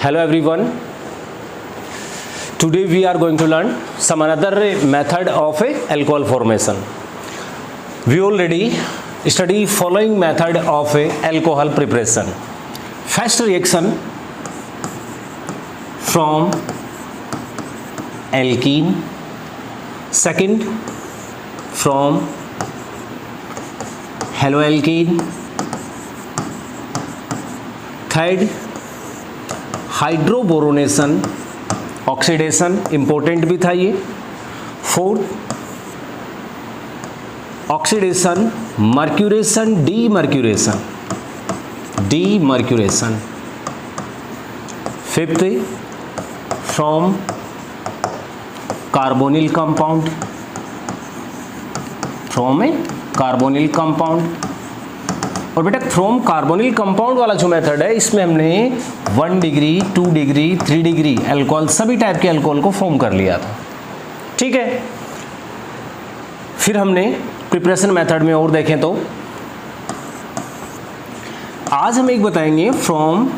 Hello everyone. Today we are going to learn some another method of alcohol formation. We already study following method of alcohol preparation. First reaction from alkene, second from haloalkene, third hydroboration oxidation important भी था ये, fourth oxidation mercuration demercuration, fifth from carbonyl compound, और बेटा from carbonyl compound वाला जो method है इसमें हमने 1 डिग्री 2 डिग्री 3 डिग्री अल्कोहल सभी टाइप के अल्कोहल को फॉर्म कर लिया था। ठीक है, फिर हमने प्रिपरेशन मेथड में और देखें तो आज हम एक बताएंगे from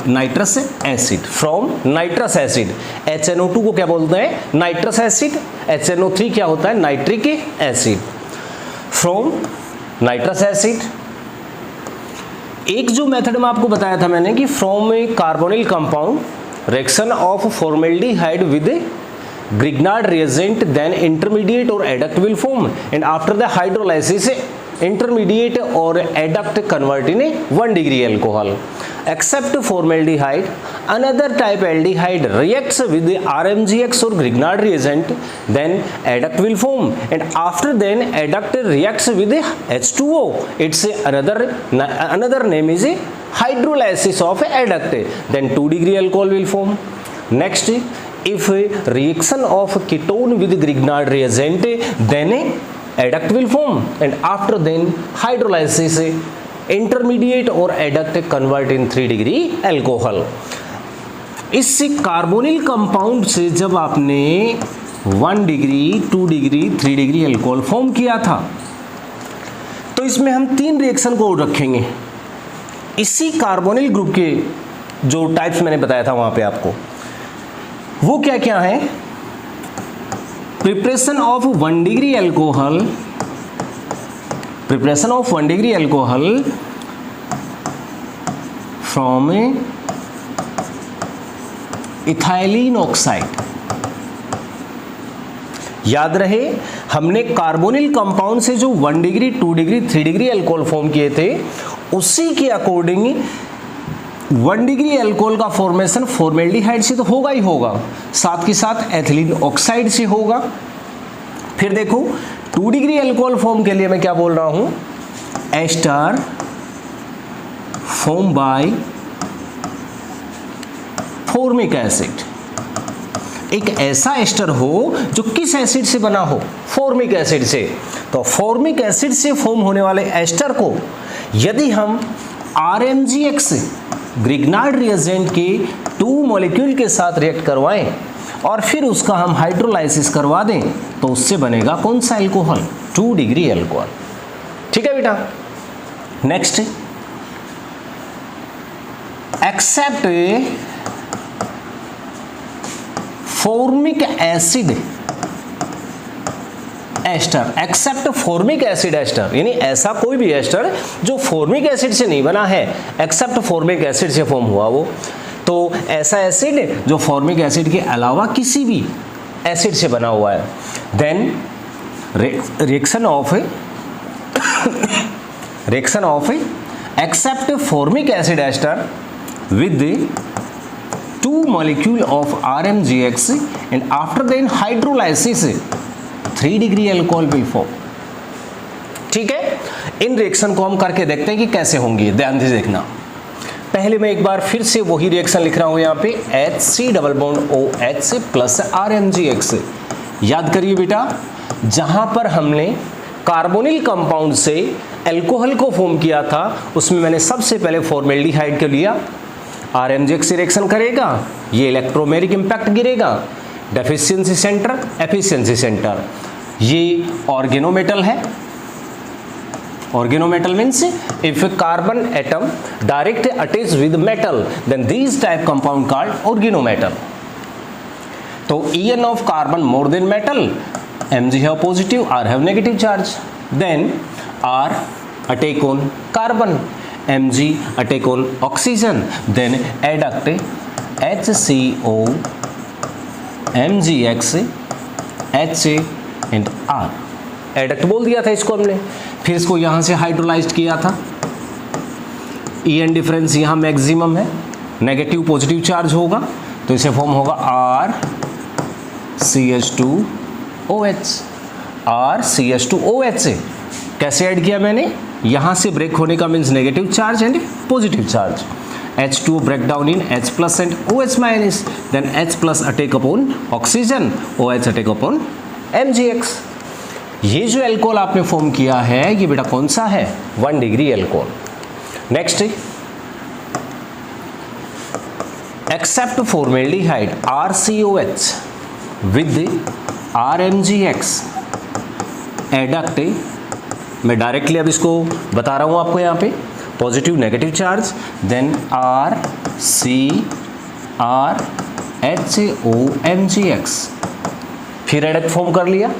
nitrous acid, from nitrous acid. HNO2 को क्या बोलते हैं? Nitrous acid. HNO3 क्या होता है? Nitric acid. From nitrous acid. एक जो मेथड में आपको बताया था मैंने कि from a carbonyl compound reaction of formaldehyde with Grignard reagent then intermediate or adduct will form and after the hydrolysis intermediate or adduct convert in a 1 degree alcohol. Except formaldehyde, another type aldehyde reacts with the RMGX or Grignard reagent, then adduct will form, and after then adduct reacts with the H2O. It's another name is a hydrolysis of adduct. Then 2 degree alcohol will form. Next, if a reaction of ketone with Grignard reagent, then adduct will form, and after then hydrolysis intermediate or adduct convert in 3 degree alcohol. इस carbonyl compound से जब आपने 1 degree 2 degree 3 degree alcohol form किया था तो इसमें हम 3 reaction को रखेंगे। इसी कार्बोनिल ग्रुप के जो टाइप्स मैंने बताया था वहां पे आपको, वो क्या क्या है? Preparation of 1 degree alcohol from ethylene oxide. याद रहे हमने कार्बोनिल कंपाउंड से जो 1 degree 2 degree 3 degree alcohol form किए थे उसी के अकॉर्डिंग 1 डिग्री अल्कोहल का फॉर्मेशन फॉर्मेल्डिहाइड से तो होगा ही होगा, साथ के साथ एथिलीन ऑक्साइड से होगा। फिर देखो 2 डिग्री अल्कोहल फॉर्म के लिए मैं क्या बोल रहा हूं? Ester form by formic acid. एक ऐसा एस्टर हो जो किस एसिड से बना हो? फॉर्मिक एसिड से। तो फॉर्मिक एसिड से फॉर्म होने वाले एस्टर को यदि हम RMGX ग्रिग्नार्ड रिएजेंट के 2 मॉलिक्यूल के साथ रिएक्ट करवाएं और फिर उसका हम हाइड्रोलाइसिस करवा दें तो उससे बनेगा कौन सा अल्कोहल? 2 degree alcohol. ठीक है बेटा। Next, accept formic acid ester. Accept formic acid ester, यानी ऐसा कोई भी एस्टर जो फॉर्मिक एसिड से नहीं बना है, एक्सेप्ट फॉर्मिक एसिड से फॉर्म हुआ वो, तो ऐसा एसिड जो फॉर्मिक एसिड के अलावा किसी भी एसिड से बना हुआ है, then reaction of accept formic acid ester with 2 molecule of RMGX and after then hydrolysis 3 degree alcohol will form. ठीक है, इन रिएक्शन को हम करके देखते हैं कि कैसे होंगी। ध्यान से देखना। पहले मैं एक बार फिर से वही रिएक्शन लिख रहा हूं यहां पे, HC double bond OH plus RMGX। याद करिए बेटा, जहां पर हमने कार्बोनिल कंपाउंड से अल्कोहल को फॉर्म किया था उसमें मैंने सबसे पहले फॉर्मेल्डिहाइड को लिया, RMGX से रिएक्शन करेगा, ये इलेक्ट्रोमेरिक इंपैक्ट गिरेगा, डेफिशिएंसी सेंटर, एफिशिएंसी सेंटर। ये ऑर्गेनोमेटल है। Organometal means if a carbon atom directly attached with metal, then these type compound called organometal. So En of carbon more than metal, Mg have positive, R have negative charge. Then R attack on carbon, Mg attack on oxygen. Then adduct HCO, MgX, Ha and R. Adduct बोल दिया था इसको हमने। फिर इसको यहाँ से hydrolysed किया था। En डिफरेंस यहाँ मैक्सिमम है, नेगेटिव पॉजिटिव चार्ज होगा, तो इसे फॉर्म होगा RCH2OH। RCH2OH से कैसे ऐड किया मैंने? यहाँ से ब्रेक होने का means negative charge and positive charge. H2O break down in H plus and OH minus, then H plus attack upon oxygen, OH attack upon MgX। ये जो एल्कोहल आपने फॉर्म किया है ये बेटा कौन सा है? 1 degree alcohol. Next, accept formaldehyde RCOH with RMgX adduct. मैं डायरेक्टली अब इसको बता रहा हूं आपको यहाँ पे, positive negative charge, then RCRHOMgX। फिर एडक्ट फॉर्म कर लिया,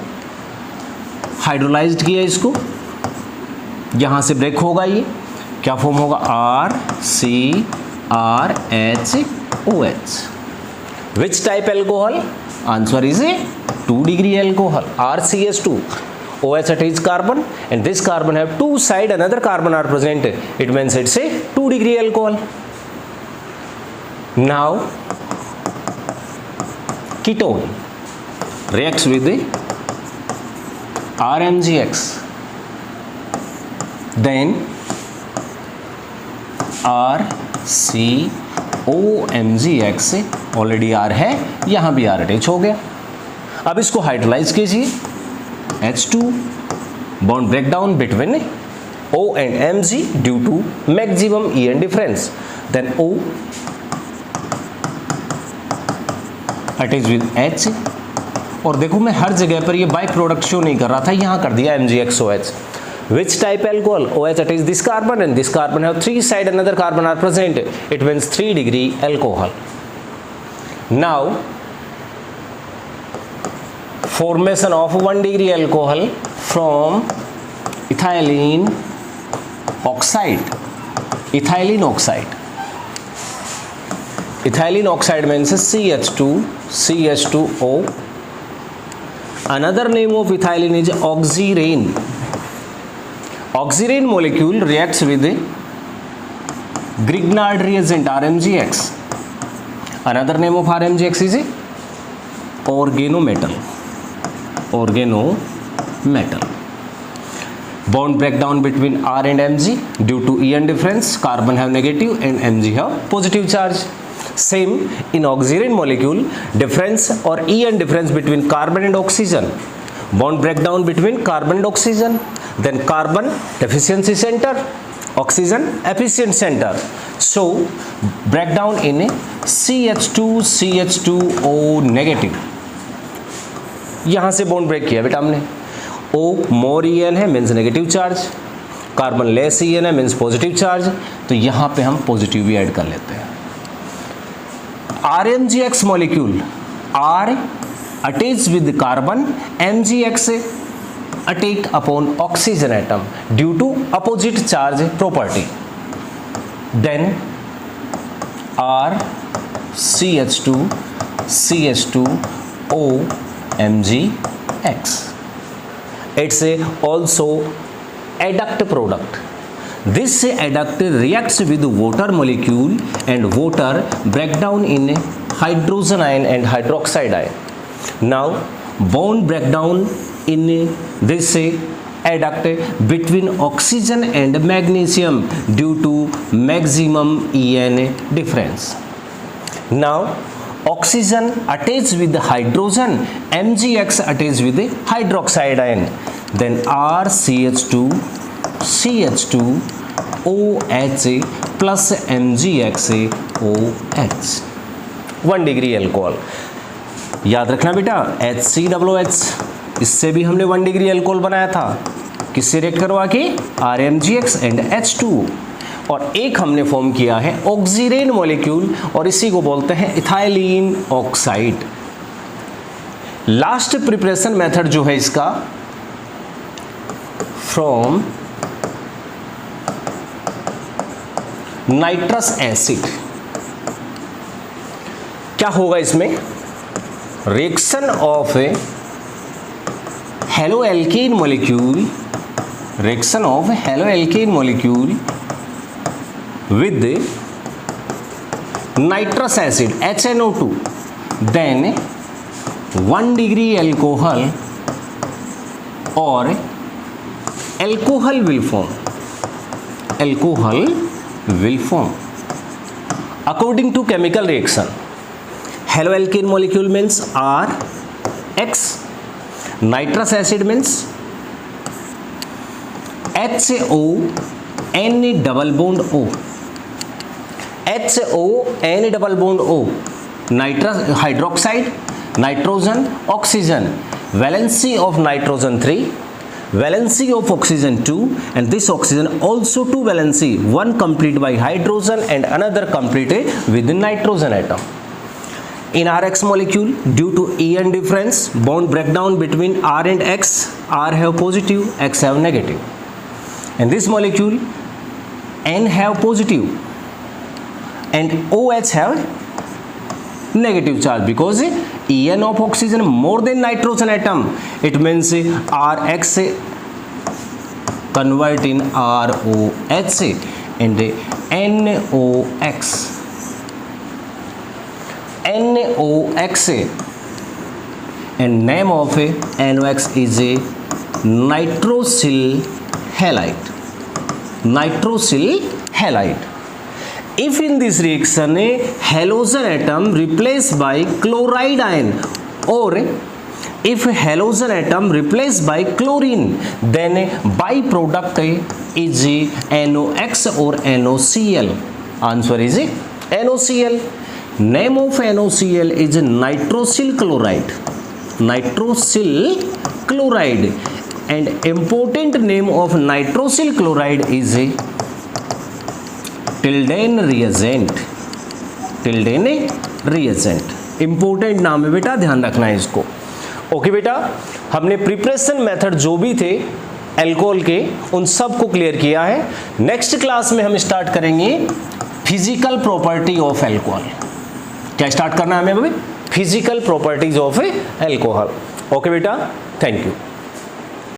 हाइड्रोलाइज्ड किया इसको, यहां से ब्रेक होगा, ये क्या फॉर्म होगा? RCRHOH। Which type alcohol? Answer is a 2 degree alcohol. RCH2, OH attached carbon and this carbon have 2 side, another carbon are present, it means it's a 2 degree alcohol. Now ketone reacts with the RMgX, then RCOMgX, already R है, यहां भी R attach हो गया। अब इसको hydrolyse कीजिए, H2 bond breakdown between O and Mg due to maximum En difference, then O attached with H। और देखो मैं हर जगह पर ये बाई प्रोडक्ट शो नहीं कर रहा था, यहाँ कर दिया MgXOH। Which type alcohol? OH attached this carbon and this carbon have 3 side, another carbon are present, it means 3 degree alcohol. Now formation of 1 degree alcohol from ethylene oxide. Ethylene oxide. Ethylene oxide means CH2, CH2O. Another name of ethylene is oxirane. Oxirane molecule reacts with a Grignard reagent RMgX. Another name of RMgX is a organometal. Organometal. Bond breakdown between R and Mg due to En difference, carbon have negative and Mg have positive charge. Same in oxirane molecule, difference or En difference between carbon and oxygen. Bond breakdown between carbon and oxygen, then carbon deficiency center, oxygen efficient center. So breakdown in a CH2O negative. यहां से bond break किया बेटा हमने। O मोर En है means negative charge, carbon less En है means positive charge, तो यहां पे हम पॉजिटिव भी ऐड कर लेते हैं। RMgX molecule, R attach with carbon, MgX attack upon oxygen atom due to opposite charge property, then RCH2CH2O MgX. It's also adduct product. This adduct reacts with water molecule and water break down in hydrogen ion and hydroxide ion. Now bond breakdown in this adduct between oxygen and magnesium due to maximum En difference. Now oxygen attached with the hydrogen, MgX attached with the hydroxide ion, then RCH2CH2OH plus MgXOH. 1 degree alcohol. याद रखना बेटा HCOOH, इससे भी हमने 1 degree alcohol बनाया था, किससे react करवा के, RMGX एंड H2O। और एक हमने फॉर्म किया है ऑक्सीरेन मॉलिक्यूल, और इसी को बोलते हैं ethylene oxide. Last preparation method जो है इसका, फ्रॉम नाइट्रस एसिड। क्या होगा इसमें, reaction of A haloalkane molecule, reaction of haloalkane molecule with nitrous acid HNO2, then 1 degree alcohol or alcohol will form, alcohol will form according to chemical reaction. Haloalkane molecule means RX, nitrous acid means HO N double bond O, HO N double bond O, nitrous hydroxide, nitrogen, oxygen, valency of nitrogen 3, valency of oxygen 2, and this oxygen also 2 valency, one complete by hydrogen and another completed with the nitrogen atom. In RX molecule, due to EN difference, bond breakdown between R and X, R have positive, X have negative. In this molecule, N have positive and OH have negative charge, because En of oxygen more than nitrogen atom, it means RX convert in ROH and NOx, and name of NOx is a nitrosyl halide, nitrosyl halide. If in this reaction a halogen atom replaced by chloride ion, or if halogen atom replaced by chlorine, then byproduct is NOx or NOCl. Answer is NOCl. Name of NOCl is nitrosyl chloride, nitrosyl chloride, and important name of nitrosyl chloride is Tilden reagent, Tilden reagent important नाम है बेटा, ध्यान रखना है इसको। Okay बेटा, हमने preparation method जो भी थे अल्कोहल के उन सब को क्लियर किया है। नेक्स्ट क्लास में हम स्टार्ट करेंगे फिजिकल प्रॉपर्टी ऑफ अल्कोहल। क्या स्टार्ट करना है हमें? Physical properties of alcohol. Okay बेटा, थैंक यू।